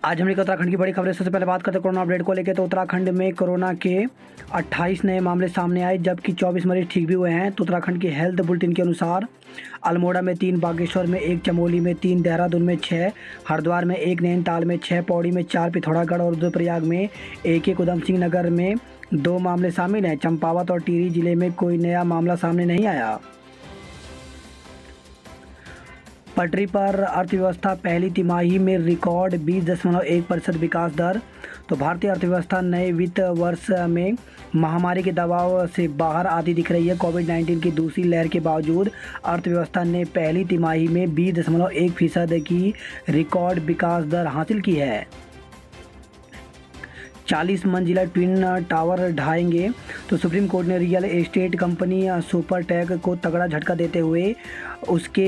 आज हमने उत्तराखंड की बड़ी खबरें। सबसे पहले बात करते हैं कोरोना अपडेट को लेकर। तो उत्तराखंड में कोरोना के 28 नए मामले सामने आए, जबकि 24 मरीज ठीक भी हुए हैं। तो उत्तराखंड के हेल्थ बुलेटिन के अनुसार अल्मोड़ा में 3, बागेश्वर में 1, चमोली में 3, देहरादून में 6, हरिद्वार में 1, नैनीताल में 6, पौड़ी में 4, पिथौरागढ़ और रुद्रप्रयाग में 1, उधम सिंह नगर में 2 मामले शामिल हैं। चंपावत और टिहरी जिले में कोई नया मामला सामने नहीं आया। पटरी पर अर्थव्यवस्था, पहली तिमाही में रिकॉर्ड 20.1% विकास दर। तो भारतीय अर्थव्यवस्था नए वित्त वर्ष में महामारी के दबाव से बाहर आती दिख रही है। कोविड-19 की दूसरी लहर के बावजूद अर्थव्यवस्था ने पहली तिमाही में 20.1% की रिकॉर्ड विकास दर हासिल की है। 40 मंजिला ट्विन टावर ढाएंगे। तो सुप्रीम कोर्ट ने रियल एस्टेट कंपनी सुपरटेक को तगड़ा झटका देते हुए उसके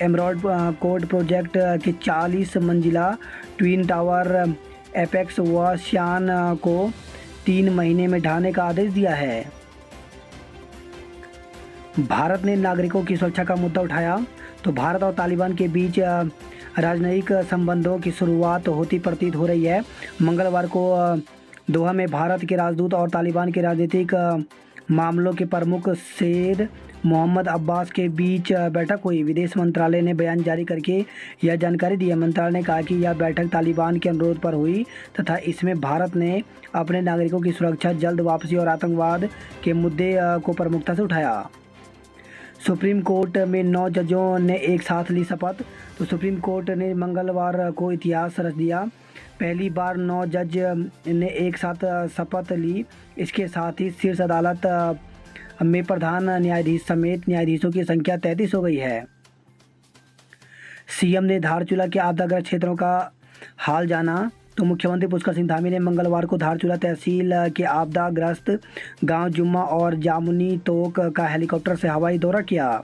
एमराल्ड कोर्ट प्रोजेक्ट के 40 मंजिला ट्विन टावर एपेक्स व श्यान को 3 महीने में ढाने का आदेश दिया है। भारत ने नागरिकों की सुरक्षा का मुद्दा उठाया। तो भारत और तालिबान के बीच राजनयिक संबंधों की शुरुआत होती प्रतीत हो रही है। मंगलवार को दोहा में भारत के राजदूत और तालिबान के राजनीतिक मामलों के प्रमुख सैयद मोहम्मद अब्बास के बीच बैठक हुई। विदेश मंत्रालय ने बयान जारी करके यह जानकारी दी है। मंत्रालय ने कहा कि यह बैठक तालिबान के अनुरोध पर हुई तथा इसमें भारत ने अपने नागरिकों की सुरक्षा, जल्द वापसी और आतंकवाद के मुद्दे को प्रमुखता से उठाया। सुप्रीम कोर्ट में 9 जजों ने एक साथ ली शपथ। तो सुप्रीम कोर्ट ने मंगलवार को इतिहास रच दिया। पहली बार 9 जज ने एक साथ शपथ ली। इसके साथ ही शीर्ष अदालत में प्रधान न्यायाधीश समेत न्यायाधीशों की संख्या 33 हो गई है। सीएम ने धारचूला के आपदाग्रस्त क्षेत्रों का हाल जाना। तो मुख्यमंत्री पुष्कर सिंह धामी ने मंगलवार को धारचूला तहसील के आपदाग्रस्त गांव जुम्मा और जामुनी तोक का हेलीकॉप्टर से हवाई दौरा किया।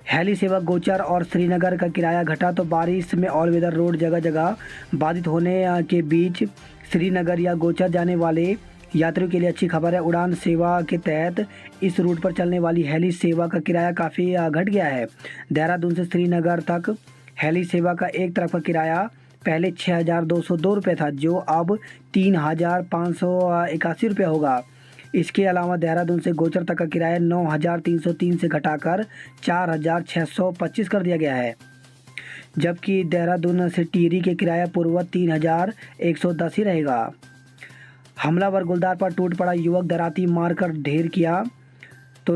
हेली सेवा गोचर और श्रीनगर का किराया घटा। तो बारिश में ऑल वेदर रोड जगह जगह बाधित होने के बीच श्रीनगर या गोचर जाने वाले यात्रियों के लिए अच्छी खबर है। उड़ान सेवा के तहत इस रूट पर चलने वाली हेली सेवा का किराया काफ़ी घट गया है। देहरादून से श्रीनगर तक हेली सेवा का एक तरफ का किराया पहले 6,202 रुपये था, जो अब 3,581 रुपये होगा। इसके अलावा देहरादून से गोचर तक का किराया 9,303 से घटाकर 4,625 कर दिया गया है, जबकि देहरादून से टिहरी के किराया पूर्ववत 3,110 ही रहेगा। हमलावर गुलदार पर टूट पड़ा युवक, दराती मारकर ढेर किया। तो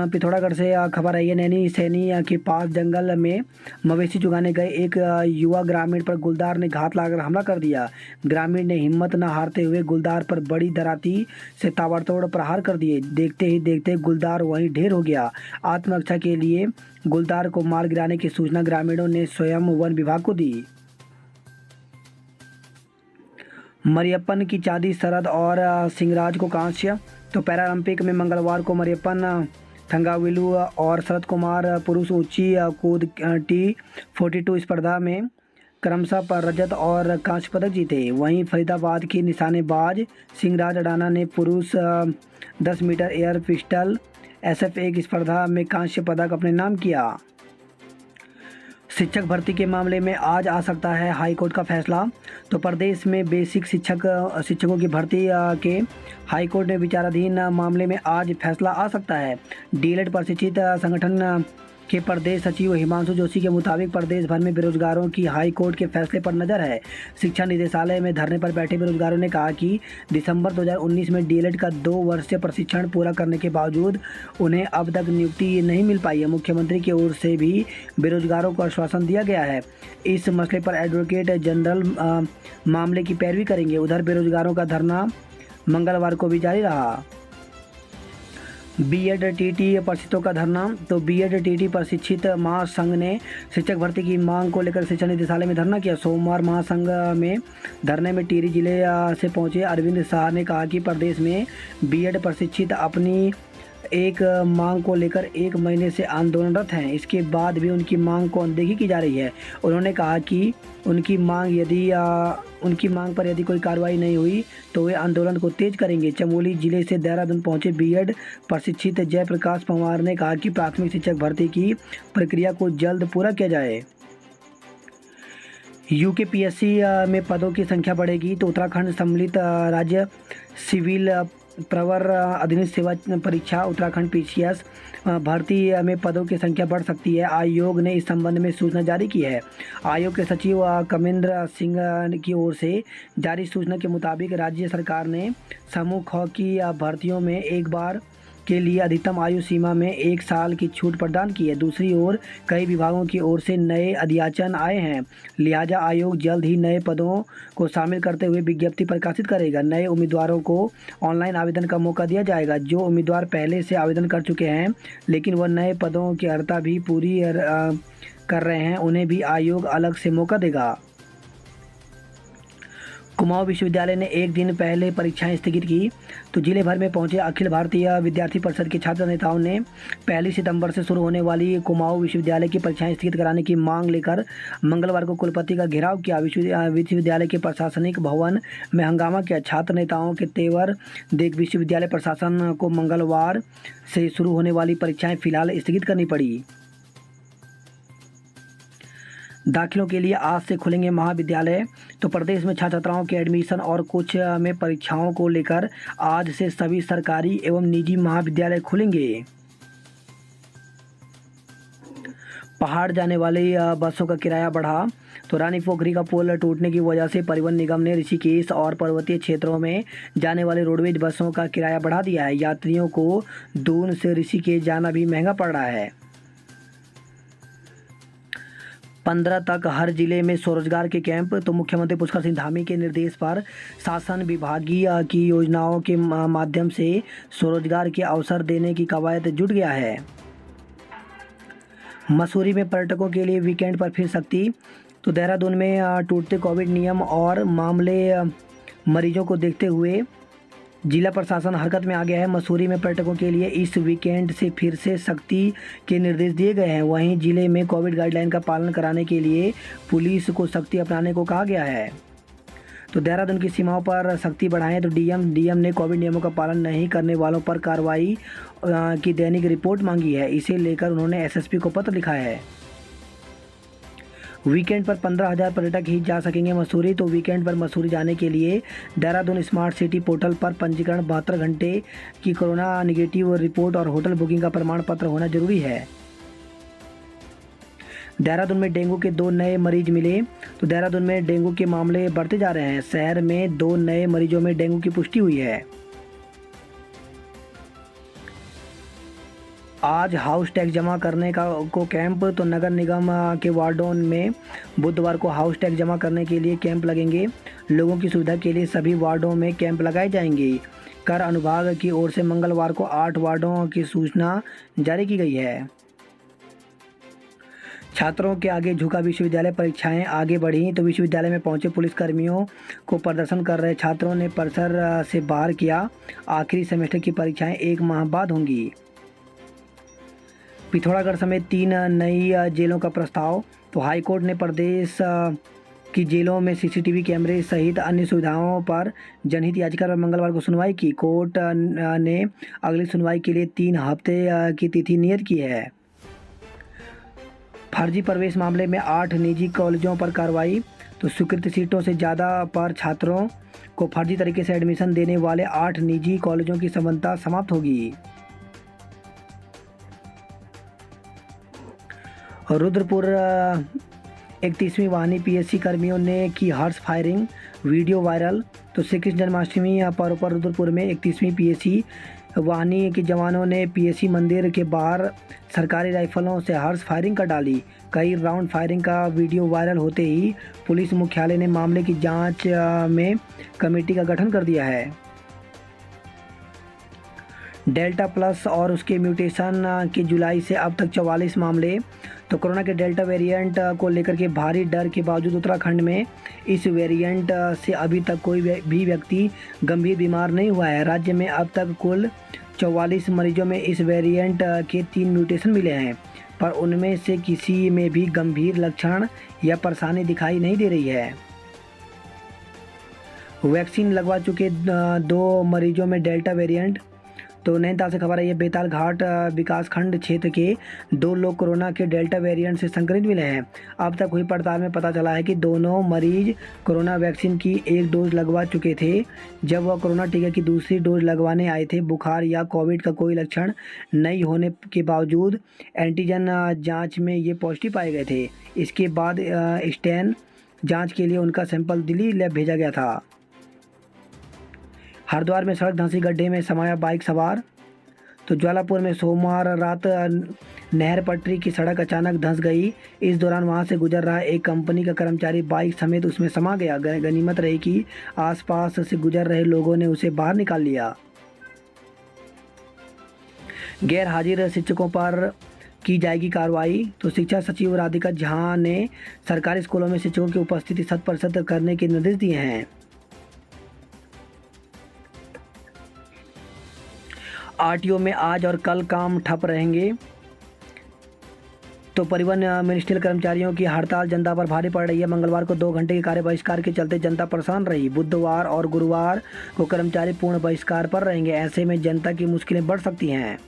पिथौरागढ़ से खबर आई है। नैनी सैनी के पास जंगल में मवेशी चुगाने गए एक युवा ग्रामीण पर गुलदार ने घात लगाकर हमला कर दिया। ग्रामीण ने हिम्मत न हारते हुए गुलदार पर बड़ी दराती से ताबड़तोड़ प्रहार कर दिए। देखते ही देखते गुलदार वहीं ढेर हो गया। आत्मरक्षा के लिए गुलदार को मार गिराने की सूचना ग्रामीणों ने स्वयं वन विभाग को दी। मरियप्पन की चांदी, शरद और सिंहराज को कांस्य। तो पैरालंपिक में मंगलवार को मरियप्पन थंगावेलु और शरद कुमार पुरुष ऊंची कूद T42 स्पर्धा में क्रमशः पर रजत और कांस्य पदक जीते। वहीं फरीदाबाद की निशानेबाज सिंहराज अडाना ने पुरुष 10 मीटर एयर पिस्टल SF1 स्पर्धा में कांस्य पदक अपने नाम किया। शिक्षक भर्ती के मामले में आज आ सकता है हाईकोर्ट का फैसला। तो प्रदेश में बेसिक शिक्षकों की भर्ती के हाईकोर्ट में विचाराधीन मामले में आज फैसला आ सकता है। डीएलएड प्रशिक्षित संगठन के प्रदेश सचिव हिमांशु जोशी के मुताबिक प्रदेश भर में बेरोजगारों की हाई कोर्ट के फैसले पर नज़र है। शिक्षा निदेशालय में धरने पर बैठे बेरोजगारों ने कहा कि दिसंबर 2019 में डीएलएड का 2 वर्षीय प्रशिक्षण पूरा करने के बावजूद उन्हें अब तक नियुक्ति नहीं मिल पाई है। मुख्यमंत्री की ओर से भी बेरोजगारों को आश्वासन दिया गया है। इस मसले पर एडवोकेट जनरल मामले की पैरवी करेंगे। उधर बेरोजगारों का धरना मंगलवार को भी जारी रहा। बीएड टीटी प्रशिक्षितों का धरना। तो बीएड टीटी प्रशिक्षित महासंघ ने शिक्षक भर्ती की मांग को लेकर शिक्षा निदेशालय में धरना किया। सोमवार महासंघ में धरने में टिहरी जिले से पहुंचे अरविंद शाह ने कहा कि प्रदेश में बीएड प्रशिक्षित अपनी एक मांग को लेकर 1 महीने से आंदोलनरत हैं। इसके बाद भी उनकी मांग को अनदेखी की जा रही है। उन्होंने कहा कि उनकी मांग पर यदि कोई कार्रवाई नहीं हुई तो वे आंदोलन को तेज करेंगे। चमोली जिले से देहरादून पहुंचे बीएड प्रशिक्षित जयप्रकाश पंवार ने कहा कि प्राथमिक शिक्षक भर्ती की प्रक्रिया को जल्द पूरा किया जाए। यूकेपीएससी में पदों की संख्या बढ़ेगी तो उत्तराखंड सम्मिलित राज्य सिविल प्रवर अधीनस्थ सेवा परीक्षा उत्तराखंड पीसीएस भर्ती में पदों की संख्या बढ़ सकती है। आयोग ने इस संबंध में सूचना जारी की है। आयोग के सचिव कमेंद्र सिंह की ओर से जारी सूचना के मुताबिक राज्य सरकार ने समूह ख की भर्तियों में एक बार के लिए अधिकतम आयु सीमा में 1 साल की छूट प्रदान की है। दूसरी ओर कई विभागों की ओर से नए अध्याचन आए हैं, लिहाजा आयोग जल्द ही नए पदों को शामिल करते हुए विज्ञप्ति प्रकाशित करेगा। नए उम्मीदवारों को ऑनलाइन आवेदन का मौका दिया जाएगा। जो उम्मीदवार पहले से आवेदन कर चुके हैं लेकिन वह नए पदों की अर्हता भी पूरी कर रहे हैं, उन्हें भी आयोग अलग से मौका देगा। कुमाऊं विश्वविद्यालय ने एक दिन पहले परीक्षाएं स्थगित की तो जिले भर में पहुंचे अखिल भारतीय विद्यार्थी परिषद के छात्र नेताओं ने 1 सितंबर से शुरू होने वाली कुमाऊं विश्वविद्यालय की परीक्षाएं स्थगित कराने की मांग लेकर मंगलवार को कुलपति का घेराव किया। विश्वविद्यालय के प्रशासनिक भवन में हंगामा किया। छात्र नेताओं के तेवर देख विश्वविद्यालय प्रशासन को मंगलवार से शुरू होने वाली परीक्षाएं फिलहाल स्थगित करनी पड़ी। दाखिलों के लिए आज से खुलेंगे महाविद्यालय तो प्रदेश में छात्र छात्राओं के एडमिशन और कुछ में परीक्षाओं को लेकर आज से सभी सरकारी एवं निजी महाविद्यालय खुलेंगे। पहाड़ जाने वाली बसों का किराया बढ़ा तो रानी पोखरी का पुल टूटने की वजह से परिवहन निगम ने ऋषिकेश और पर्वतीय क्षेत्रों में जाने वाले रोडवेज बसों का किराया बढ़ा दिया है। यात्रियों को दून से ऋषिकेश जाना भी महंगा पड़ रहा है। 15 तक हर जिले में स्वरोजगार के कैंप तो मुख्यमंत्री पुष्कर सिंह धामी के निर्देश पर शासन विभागीय की योजनाओं के माध्यम से स्वरोजगार के अवसर देने की कवायद जुट गया है। मसूरी में पर्यटकों के लिए वीकेंड पर फिर सख्ती तो देहरादून में टूटते कोविड नियम और मामले मरीजों को देखते हुए जिला प्रशासन हरकत में आ गया है। मसूरी में पर्यटकों के लिए इस वीकेंड से फिर से सख्ती के निर्देश दिए गए हैं। वहीं जिले में कोविड गाइडलाइन का पालन कराने के लिए पुलिस को सख्ती अपनाने को कहा गया है। तो देहरादून की सीमाओं पर सख्ती बढ़ाएं तो डीएम ने कोविड नियमों का पालन नहीं करने वालों पर कार्रवाई की दैनिक रिपोर्ट मांगी है। इसे लेकर उन्होंने एसएसपी को पत्र लिखा है। वीकेंड पर 15,000 पर्यटक ही जा सकेंगे मसूरी तो वीकेंड पर मसूरी जाने के लिए देहरादून स्मार्ट सिटी पोर्टल पर पंजीकरण 72 घंटे की कोरोना निगेटिव रिपोर्ट और होटल बुकिंग का प्रमाण पत्र होना जरूरी है। देहरादून में डेंगू के 2 नए मरीज मिले तो देहरादून में डेंगू के मामले बढ़ते जा रहे हैं। शहर में 2 नए मरीजों में डेंगू की पुष्टि हुई है। आज हाउस टैक्स जमा करने को कैंप तो नगर निगम के वार्डों में बुधवार को हाउस टैक्स जमा करने के लिए कैंप लगेंगे। लोगों की सुविधा के लिए सभी वार्डों में कैंप लगाए जाएंगे। कर अनुभाग की ओर से मंगलवार को 8 वार्डों की सूचना जारी की गई है। छात्रों के आगे झुका विश्वविद्यालय, परीक्षाएं आगे बढ़ी तो विश्वविद्यालय में पहुंचे पुलिसकर्मियों को प्रदर्शन कर रहे छात्रों ने परिसर से बाहर किया। आखिरी सेमेस्टर की परीक्षाएं 1 माह बाद होंगी। पिथौरागढ़ समेत 3 नई जेलों का प्रस्ताव तो हाईकोर्ट ने प्रदेश की जेलों में सीसीटीवी कैमरे सहित अन्य सुविधाओं पर जनहित याचिका पर मंगलवार को सुनवाई की। कोर्ट ने अगली सुनवाई के लिए 3 हफ्ते की तिथि नियत की है। फर्जी प्रवेश मामले में 8 निजी कॉलेजों पर कार्रवाई तो स्वीकृत सीटों से ज़्यादा पर छात्रों को फर्जी तरीके से एडमिशन देने वाले 8 निजी कॉलेजों की संबद्धता समाप्त होगी। रुद्रपुर 31वीं वाहिनी पीएससी कर्मियों ने की हर्ष फायरिंग, वीडियो वायरल तो श्री कृष्ण जन्माष्टमी पर्व पर रुद्रपुर में 31वीं पीएससी वाहिनी के जवानों ने पीएससी मंदिर के बाहर सरकारी राइफलों से हर्ष फायरिंग कर डाली। कई राउंड फायरिंग का वीडियो वायरल होते ही पुलिस मुख्यालय ने मामले की जांच में कमेटी का गठन कर दिया है। डेल्टा प्लस और उसके म्यूटेशन के जुलाई से अब तक 44 मामले तो कोरोना के डेल्टा वेरिएंट को लेकर के भारी डर के बावजूद उत्तराखंड में इस वेरिएंट से अभी तक कोई भी व्यक्ति गंभीर बीमार नहीं हुआ है। राज्य में अब तक कुल 44 मरीजों में इस वेरिएंट के 3 म्यूटेशन मिले हैं, पर उनमें से किसी में भी गंभीर लक्षण या परेशानी दिखाई नहीं दे रही है। वैक्सीन लगवा चुके 2 मरीजों में डेल्टा वेरिएंट तो नैनीताल से खबर है, ये बेताल घाट विकासखंड क्षेत्र के 2 लोग कोरोना के डेल्टा वेरिएंट से संक्रमित मिले हैं। अब तक हुई पड़ताल में पता चला है कि दोनों मरीज कोरोना वैक्सीन की 1 डोज लगवा चुके थे जब वह कोरोना टीका की दूसरी डोज लगवाने आए थे। बुखार या कोविड का कोई लक्षण नहीं होने के बावजूद एंटीजन जांच में ये पॉजिटिव पाए गए थे। इसके बाद स्टैन जांच के लिए उनका सैंपल दिल्ली लैब भेजा गया था। हरिद्वार में सड़क धंसी गड्ढे में समाया बाइक सवार। तो ज्वालापुर में सोमवार रात नहर पटरी की सड़क अचानक धंस गई। इस दौरान वहां से गुजर रहा एक कंपनी का कर्मचारी बाइक समेत उसमें समा गया। गनीमत रही कि आसपास से गुजर रहे लोगों ने उसे बाहर निकाल लिया। गैर हाजिर शिक्षकों पर की जाएगी कार्रवाई। तो शिक्षा सचिव राधिका झा ने सरकारी स्कूलों में शिक्षकों की उपस्थिति 100% करने के निर्देश दिए हैं। आरटीओ में आज और कल काम ठप रहेंगे। तो परिवहन मिनिस्ट्रियल कर्मचारियों की हड़ताल जनता पर भारी पड़ रही है। मंगलवार को 2 घंटे के कार्य बहिष्कार के चलते जनता परेशान रही। बुधवार और गुरुवार को कर्मचारी पूर्ण बहिष्कार पर रहेंगे। ऐसे में जनता की मुश्किलें बढ़ सकती हैं।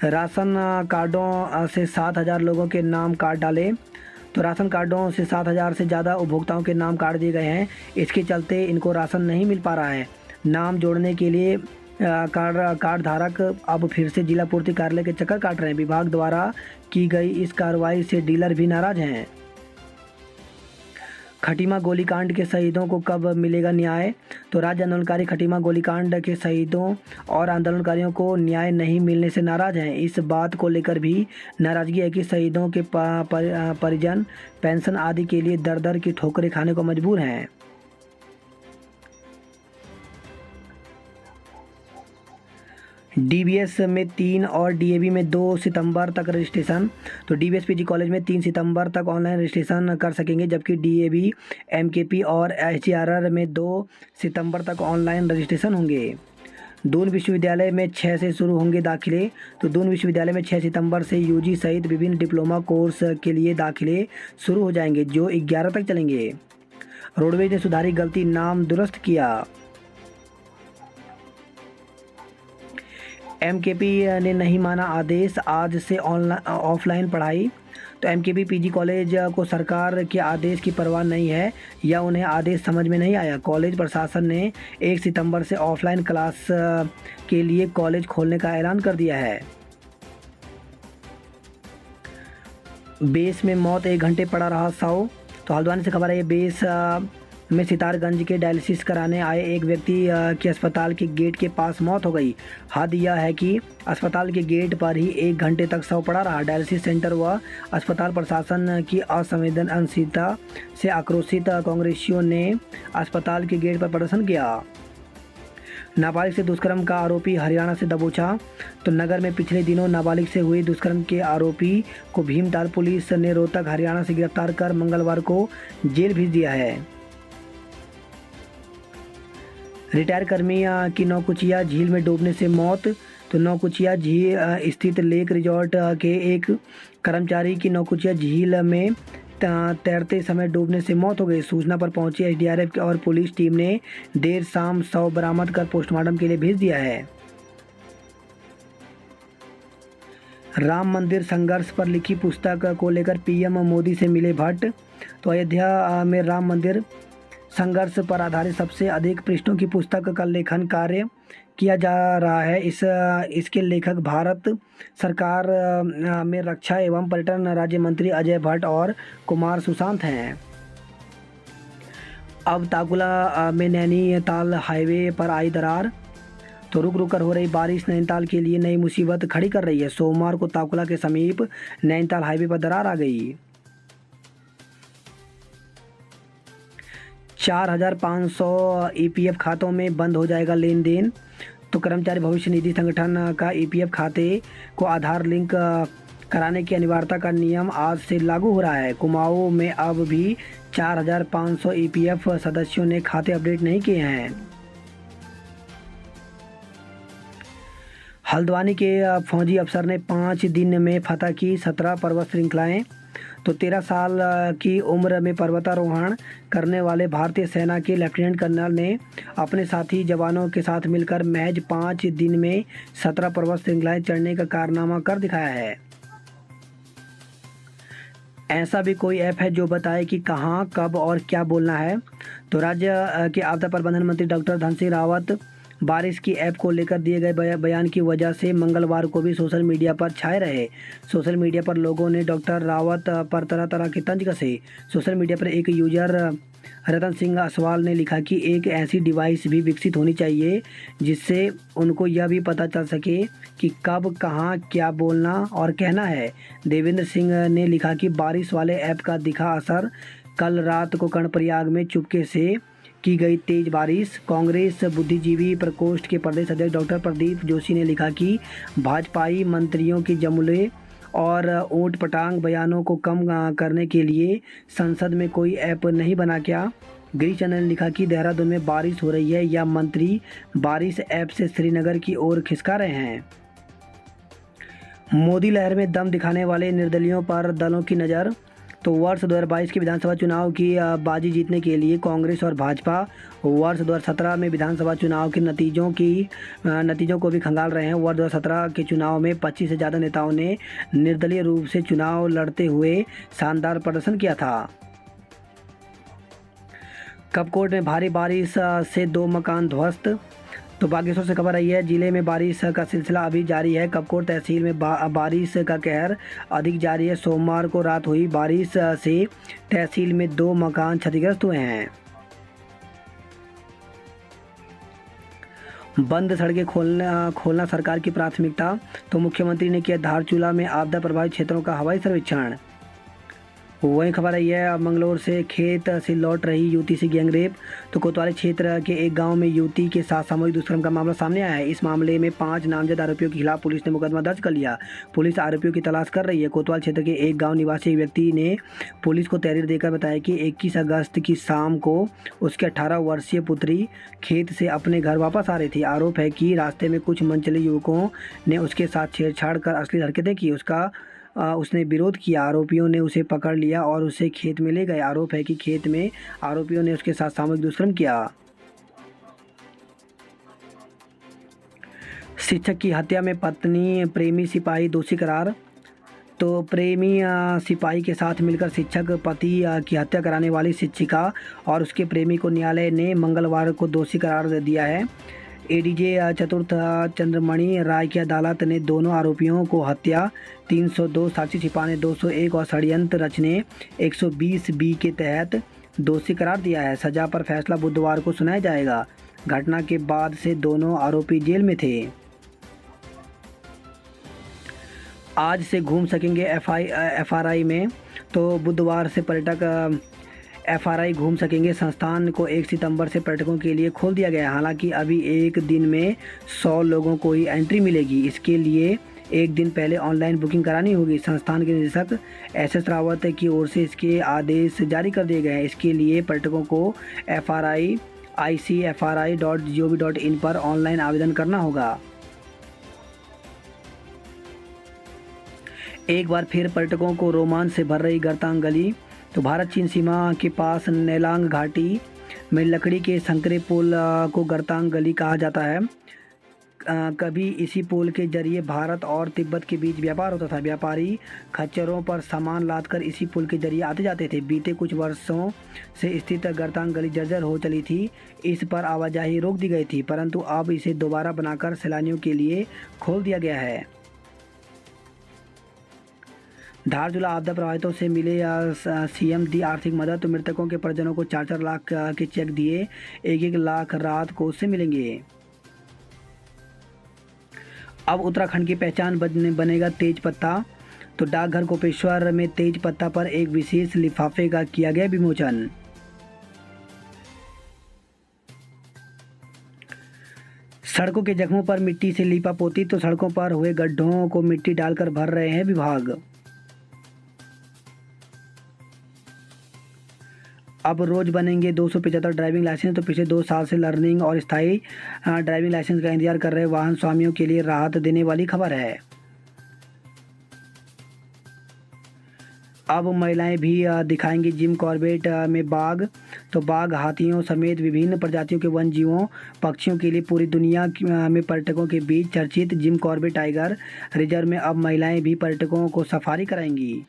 राशन कार्डों से 7,000 लोगों के नाम काट डाले। तो राशन कार्डों से 7,000 से ज़्यादा उपभोक्ताओं के नाम काट दिए गए हैं। इसके चलते इनको राशन नहीं मिल पा रहा है। नाम जोड़ने के लिए कार्ड धारक अब फिर से जिला पूर्ति कार्यालय के चक्कर काट रहे हैं। विभाग द्वारा की गई इस कार्रवाई से डीलर भी नाराज हैं। खटीमा गोलीकांड के शहीदों को कब मिलेगा न्याय। तो राज्य आंदोलनकारी खटीमा गोलीकांड के शहीदों और आंदोलनकारियों को न्याय नहीं मिलने से नाराज हैं। इस बात को लेकर भी नाराजगी है कि शहीदों के परिजन पेंशन आदि के लिए दर दर की ठोकरें खाने को मजबूर हैं। डीबीएस में 3 और डीएवी में 2 सितंबर तक रजिस्ट्रेशन। तो डीबीएस पीजी कॉलेज में 3 सितंबर तक ऑनलाइन रजिस्ट्रेशन कर सकेंगे, जबकि डीएवी एमकेपी और एचईआरआर में 2 सितंबर तक ऑनलाइन रजिस्ट्रेशन होंगे। दून विश्वविद्यालय में 6 से शुरू होंगे दाखिले। तो दून विश्वविद्यालय में 6 सितंबर से यूजी सहित विभिन्न डिप्लोमा कोर्स के लिए दाखिले शुरू हो जाएंगे, जो 11 तक चलेंगे। रोडवेज ने सुधारी गलती, नाम दुरुस्त किया। एमकेपी ने नहीं माना आदेश, आज से ऑफलाइन पढ़ाई। तो एमकेपी पीजी कॉलेज को सरकार के आदेश की परवाह नहीं है या उन्हें आदेश समझ में नहीं आया। कॉलेज प्रशासन ने 1 सितंबर से ऑफलाइन क्लास के लिए कॉलेज खोलने का ऐलान कर दिया है। बेस में मौत, 1 घंटे पड़ा रहा 100। तो हल्द्वानी से खबर है, बेस में सितारगंज के डायलिसिस कराने आए एक व्यक्ति की अस्पताल के गेट के पास मौत हो गई। हद यह है कि अस्पताल के गेट पर ही 1 घंटे तक शव पड़ा रहा। डायलिसिस सेंटर व अस्पताल प्रशासन की असंवेदनशीलता से आक्रोशित कांग्रेसियों ने अस्पताल के गेट पर प्रदर्शन किया। नाबालिग से दुष्कर्म का आरोपी हरियाणा से दबोचा। तो नगर में पिछले दिनों नाबालिग से हुए दुष्कर्म के आरोपी को भीमताल पुलिस ने रोहतक हरियाणा से गिरफ्तार कर मंगलवार को जेल भेज दिया है। रिटायर कर्मी की नौकुचिया झील में डूबने से मौत। तो नौकुचिया झील स्थित लेक रिजॉर्ट के एक कर्मचारी की नौकुचिया झील में तैरते समय डूबने से मौत हो गई। सूचना पर पहुंची एसडीआरएफ और पुलिस टीम ने देर शाम शव बरामद कर पोस्टमार्टम के लिए भेज दिया है। राम मंदिर संघर्ष पर लिखी पुस्तक को लेकर पीएम मोदी से मिले भट्ट। तो अयोध्या में राम मंदिर संघर्ष पर आधारित सबसे अधिक पृष्ठों की पुस्तक का लेखन कार्य किया जा रहा है। इसके लेखक भारत सरकार में रक्षा एवं पर्यटन राज्य मंत्री अजय भट्ट और कुमार सुशांत हैं। अब ताकुला में नैनीताल हाईवे पर आई दरार। तो रुक रुक कर हो रही बारिश नैनीताल के लिए नई मुसीबत खड़ी कर रही है। सोमवार को ताकुला के समीप नैनीताल हाईवे पर दरार आ गई। 4,500 ईपीएफ खातों में बंद हो जाएगा लेन देन। तो कर्मचारी भविष्य निधि संगठन का ईपीएफ खाते को आधार लिंक कराने की अनिवार्यता का नियम आज से लागू हो रहा है। कुमाऊं में अब भी 4,500 ईपीएफ सदस्यों ने खाते अपडेट नहीं किए हैं। हल्द्वानी के फौजी अफसर ने 5 दिन में फतह की 17 पर्वत श्रृंखलाएं। तो 13 साल की उम्र में पर्वतारोहण करने वाले भारतीय सेना के लेफ्टिनेंट कर्नल ने अपने साथी जवानों के साथ मिलकर महज 5 दिन में 17 पर्वत श्रृंखलाएं चढ़ने का कारनामा कर दिखाया है। ऐसा भी कोई ऐप है जो बताए कि कहाँ, कब और क्या बोलना है? तो राज्य के आपदा प्रबंधन मंत्री डॉक्टर धन सिंह रावत बारिश की ऐप को लेकर दिए गए बयान की वजह से मंगलवार को भी सोशल मीडिया पर छाए रहे। सोशल मीडिया पर लोगों ने डॉक्टर रावत पर तरह तरह के तंज कसे। सोशल मीडिया पर एक यूजर रतन सिंह असवाल ने लिखा कि एक ऐसी डिवाइस भी विकसित होनी चाहिए जिससे उनको यह भी पता चल सके कि कब, कहाँ, क्या बोलना और कहना है। देवेंद्र सिंह ने लिखा कि बारिश वाले ऐप का दिखा असर। कल रात को कर्णप्रयाग में चुपके से की गई तेज बारिश। कांग्रेस बुद्धिजीवी प्रकोष्ठ के प्रदेश अध्यक्ष डॉक्टर प्रदीप जोशी ने लिखा कि भाजपाई मंत्रियों के जुमले और ऊट पटांग बयानों को कम करने के लिए संसद में कोई ऐप नहीं बना क्या? गिरीश चंद्र ने लिखा कि देहरादून में बारिश हो रही है या मंत्री बारिश ऐप से श्रीनगर की ओर खिसका रहे हैं? मोदी लहर में दम दिखाने वाले निर्दलियों पर दलों की नज़र। तो वर्ष 2022 के विधानसभा चुनाव की बाजी जीतने के लिए कांग्रेस और भाजपा वर्ष 2017 में विधानसभा चुनाव के नतीजों को भी खंगाल रहे हैं। वर्ष 2017 के चुनाव में 25 से ज़्यादा नेताओं ने निर्दलीय रूप से चुनाव लड़ते हुए शानदार प्रदर्शन किया था। कपकोट में भारी बारिश से 2 मकान ध्वस्त। तो बागेश्वर से खबर आई है, जिले में बारिश का सिलसिला अभी जारी है। कपकोट तहसील में बारिश का कहर अधिक जारी है। सोमवार को रात हुई बारिश से तहसील में 2 मकान क्षतिग्रस्त हुए हैं। बंद सड़कें खोलना सरकार की प्राथमिकता। तो मुख्यमंत्री ने किया धारचूला में आपदा प्रभावित क्षेत्रों का हवाई सर्वेक्षण। वही खबर आई है, मंगलौर से खेत से लौट रही युवती से गैंगरेप। तो कोतवाली क्षेत्र के एक गांव में युवती के साथ सामूहिक दुष्कर्म का मामला सामने आया है। इस मामले में 5 नामजद आरोपियों के खिलाफ पुलिस ने मुकदमा दर्ज कर लिया। पुलिस आरोपियों की तलाश कर रही है। कोतवाल क्षेत्र के एक गाँव निवासी एक व्यक्ति ने पुलिस को तहरीर देकर बताया कि 21 अगस्त की शाम को उसके 18 वर्षीय पुत्री खेत से अपने घर वापस आ रही थी। आरोप है कि रास्ते में कुछ मनचले युवकों ने उसके साथ छेड़छाड़ कर अश्लील हरकतें की। उसने विरोध किया। आरोपियों ने उसे पकड़ लिया और उसे खेत में ले गए। आरोप है कि खेत में आरोपियों ने उसके साथ सामूहिक दुष्कर्म किया। शिक्षक की हत्या में पत्नी प्रेमी सिपाही दोषी करार। तो प्रेमी सिपाही के साथ मिलकर शिक्षक पति की हत्या कराने वाली शिक्षिका और उसके प्रेमी को न्यायालय ने मंगलवार को दोषी करार दिया है। एडीजे चतुर्थ चंद्रमणि राय की अदालत ने दोनों आरोपियों को हत्या 302 साक्षी छिपाने 201 और षड्यंत्र रचने 120 बी के तहत दोषी करार दिया है। सजा पर फैसला बुधवार को सुनाया जाएगा। घटना के बाद से दोनों आरोपी जेल में थे। आज से घूम सकेंगे एफआरआई में। तो बुधवार से पर्यटक एफआरआई घूम सकेंगे। संस्थान को 1 सितंबर से पर्यटकों के लिए खोल दिया गया है। हालांकि अभी एक दिन में 100 लोगों को ही एंट्री मिलेगी। इसके लिए एक दिन पहले ऑनलाइन बुकिंग करानी होगी। संस्थान के निदेशक एसएस रावत की ओर से इसके आदेश जारी कर दिए गए हैं। इसके लिए पर्यटकों को icfri.gov.in पर ऑनलाइन आवेदन करना होगा। एक बार फिर पर्यटकों को रोमांच से भर रही गर्तांग गली। तो भारत चीन सीमा के पास नेलांग घाटी में लकड़ी के संकरे पुल को गर्तांग गली कहा जाता है। कभी इसी पुल के जरिए भारत और तिब्बत के बीच व्यापार होता था। व्यापारी खच्चरों पर सामान लादकर इसी पुल के जरिए आते जाते थे। बीते कुछ वर्षों से स्थित गर्तांग गली जर्जर हो चली थी। इस पर आवाजाही रोक दी गई थी, परंतु अब इसे दोबारा बनाकर सैलानियों के लिए खोल दिया गया है। धारचूला आपदा प्रभावितों से मिले सीएम दी आर्थिक मदद। तो मृतकों के परिजनों को 4-4 लाख के चेक दिए। 1-1 लाख राहत कोष से मिलेंगे। अब उत्तराखंड की पहचान बनेगा तेज पत्ता। तो डाकघर गोपेश्वर में तेज पत्ता पर एक विशेष लिफाफे का किया गया विमोचन। सड़कों के जख्मों पर मिट्टी से लीपा पोती। तो सड़कों पर हुए गड्ढों को मिट्टी डालकर भर रहे हैं विभाग। अब रोज बनेंगे 275 ड्राइविंग लाइसेंस। तो पिछले 2 साल से लर्निंग और स्थायी ड्राइविंग लाइसेंस का इंतजार कर रहे वाहन स्वामियों के लिए राहत देने वाली खबर है। अब महिलाएं भी दिखाएंगी जिम कॉर्बेट में बाघ। तो बाघ, हाथियों समेत विभिन्न प्रजातियों के वन जीवों पक्षियों के लिए पूरी दुनिया में पर्यटकों के बीच चर्चित जिम कॉर्बेट टाइगर रिजर्व में अब महिलाएं भी पर्यटकों को सफारी कराएंगी।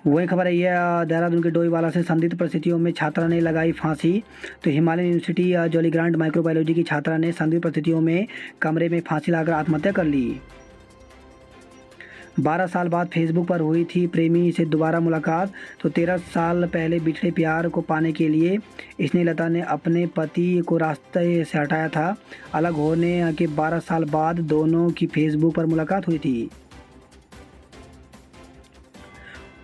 वही खबर है ये देहरादून के डोईवाला से संदिग्ध परिस्थितियों में छात्रा ने लगाई फांसी। तो Himalayan university jolly grant microbiology की छात्रा ने संदिग्ध परिस्थितियों में कमरे में फांसी लगाकर आत्महत्या कर ली। 12 साल बाद फेसबुक पर हुई थी प्रेमी से दोबारा मुलाकात। तो 13 साल पहले बिछड़े प्यार को पाने के लिए स्नेहलता ने अपने पति को रास्ते से हटाया था। अलग होने के 12 साल बाद दोनों की फेसबुक पर मुलाकात हुई थी।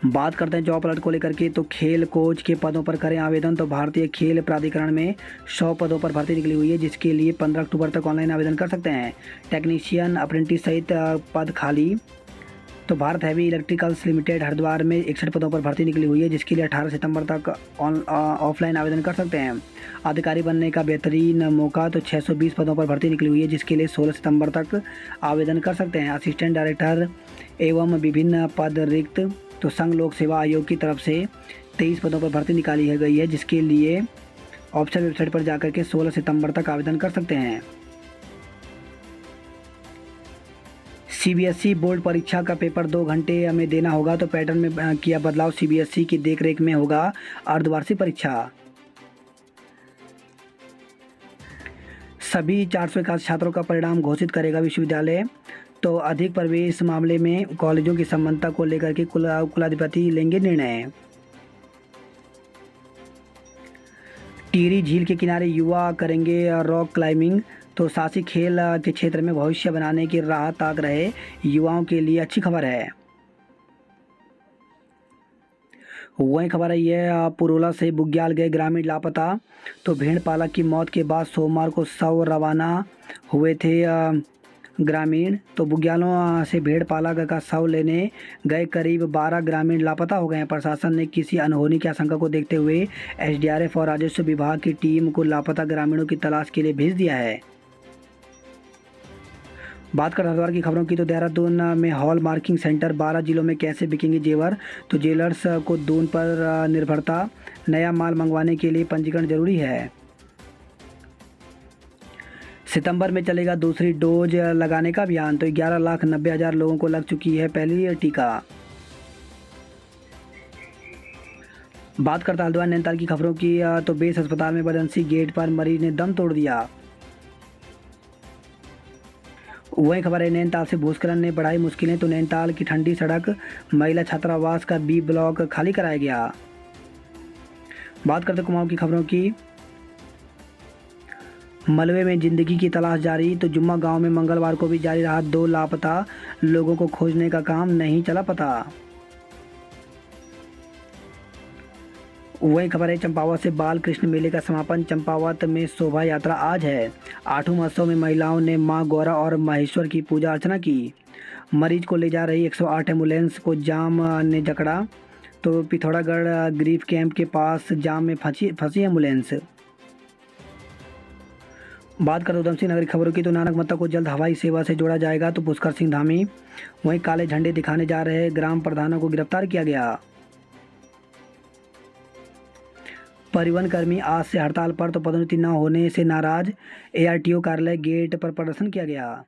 बात करते हैं जॉब अलर्ट को लेकर के। तो खेल कोच के पदों पर करें आवेदन। तो भारतीय खेल प्राधिकरण में 100 पदों पर भर्ती निकली हुई है, जिसके लिए 15 अक्टूबर तक ऑनलाइन आवेदन कर सकते हैं। टेक्नीशियन, अप्रेंटिस सहित पद खाली। तो Bharat heavy electricals limited Haridwar में 61 पदों पर भर्ती निकली हुई है, जिसके लिए 18 सितंबर तक ऑफलाइन आवेदन कर सकते हैं। अधिकारी बनने का बेहतरीन मौका। तो 620 पदों पर भर्ती निकली हुई है, जिसके लिए 16 सितंबर तक आवेदन कर सकते हैं। असिस्टेंट डायरेक्टर एवं विभिन्न पद रिक्त। तो संघ लोक सेवा आयोग की तरफ से 23 पदों पर भर्ती निकाली गई है, जिसके लिए ऑफिशियल वेबसाइट पर जाकर के 16 सितंबर तक आवेदन कर सकते हैं। सीबीएसई बोर्ड परीक्षा का पेपर 2 घंटे में देना होगा। तो पैटर्न में किया बदलाव। सीबीएसई की देखरेख में होगा अर्धवार्षिक परीक्षा। सभी 481 छात्रों का परिणाम घोषित करेगा विश्वविद्यालय। तो अधिक प्रवेश मामले में कॉलेजों की समानता को लेकर के कुलाधिपति लेंगे निर्णय। टिहरी झील के किनारे युवा करेंगे रॉक क्लाइंबिंग। तो साहसिक खेल के क्षेत्र में भविष्य बनाने की राह ताक रहे युवाओं के लिए अच्छी खबर है। वही खबर है यह पुरोला से बुग्याल गए ग्रामीण लापता। तो भेड़ पालक की मौत के बाद सोमवार को शव रवाना हुए थे ग्रामीण। तो बुग्यालों से भेड़ पालक का शव लेने गए करीब 12 ग्रामीण लापता हो गए हैं। प्रशासन ने किसी अनहोनी की आशंका को देखते हुए एसडीआरएफ और राजस्व विभाग की टीम को लापता ग्रामीणों की तलाश के लिए भेज दिया है। बात कर हरिद्वार की खबरों की। तो देहरादून में हॉल मार्किंग सेंटर, 12 जिलों में कैसे बिकेंगे जेवर। तो जेलर्स को दून पर निर्भरता। नया माल मंगवाने के लिए पंजीकरण जरूरी है। सितंबर में चलेगा दूसरी डोज लगाने का अभियान। तो 11,90,000 लोगों को लग चुकी है पहली टीका। बात करता हरिद्वार नैनीताल की खबरों की। तो बेस अस्पताल में बदनसी गेट पर मरीज ने दम तोड़ दिया। वही खबर है नैनीताल से भूस्खलन ने बढ़ाई मुश्किलें। तो नैनीताल की ठंडी सड़क महिला छात्रावास का बी ब्लॉक खाली कराया गया। बात करते कुमाऊं की खबरों की। मलबे में जिंदगी की तलाश जारी। तो जुम्मा गांव में मंगलवार को भी जारी रहा 2 लापता लोगों को खोजने का काम, नहीं चला पता। वही खबर है चंपावत से बाल कृष्ण मेले का समापन। चंपावत में शोभा यात्रा आज है। 8वें महोत्सव में महिलाओं ने मां गौरा और महेश्वर की पूजा अर्चना की। मरीज को ले जा रही 108 एम्बुलेंस को जाम ने जकड़ा। तो पिथौरागढ़ ग्रीफ कैंप के पास जाम में फंसी एम्बुलेंस। बात करें उधमसिंह नगर की खबरों की। तो नानक मत्ता को जल्द हवाई सेवा से जोड़ा जाएगा। तो पुष्कर सिंह धामी। वहीं काले झंडे दिखाने जा रहे ग्राम प्रधानों को गिरफ्तार किया गया। परिवहन कर्मी आज से हड़ताल पर। तो पदोन्नति न होने से नाराज। एआरटीओ कार्यालय गेट पर प्रदर्शन किया गया।